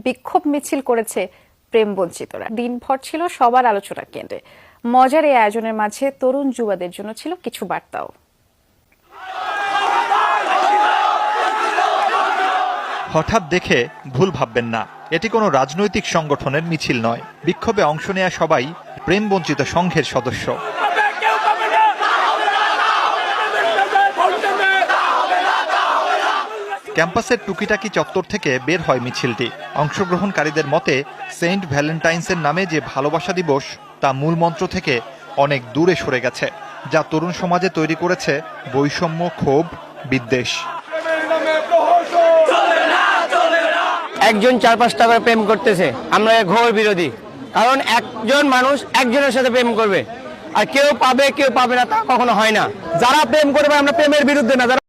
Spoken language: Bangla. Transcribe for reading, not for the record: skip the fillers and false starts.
বিক্ষোভ মিছিল করেছে প্রেম বঞ্চিতরা। দিনভর ছিল সবার আলোচনার কেন্দ্রে। মজার এই আয়োজনের মাঝে তরুণ যুবাদের জন্য ছিল কিছু বার্তাও। হঠাৎ দেখে ভুল ভাববেন না, এটি কোনো রাজনৈতিক সংগঠনের মিছিল নয়। বিক্ষোভে অংশ নেয়া সবাই প্রেম বঞ্চিত সংঘের সদস্য। ক্যাম্পাসের টুকিটাকি চত্বর থেকে বের হয় মিছিলটি। অংশগ্রহণকারীদের মতে সেন্ট ভ্যালেন্টাইন্সের নামে যে ভালোবাসা দিবস তা মূল মন্ত্র থেকে অনেক দূরে সরে গেছে, যা তরুণ সমাজে তৈরি করেছে বৈষম্য, ক্ষোভ, বিদ্বেষ। একজন 4-5টা করে প্রেম করতেছে, আমরা ঘোর বিরোধী। কারণ একজন মানুষ একজনের সাথে প্রেম করবে, আর কেউ পাবে কেউ পাবে না তা কখনো হয় না। যারা প্রেম করবে আমরা প্রেমের বিরুদ্ধে না।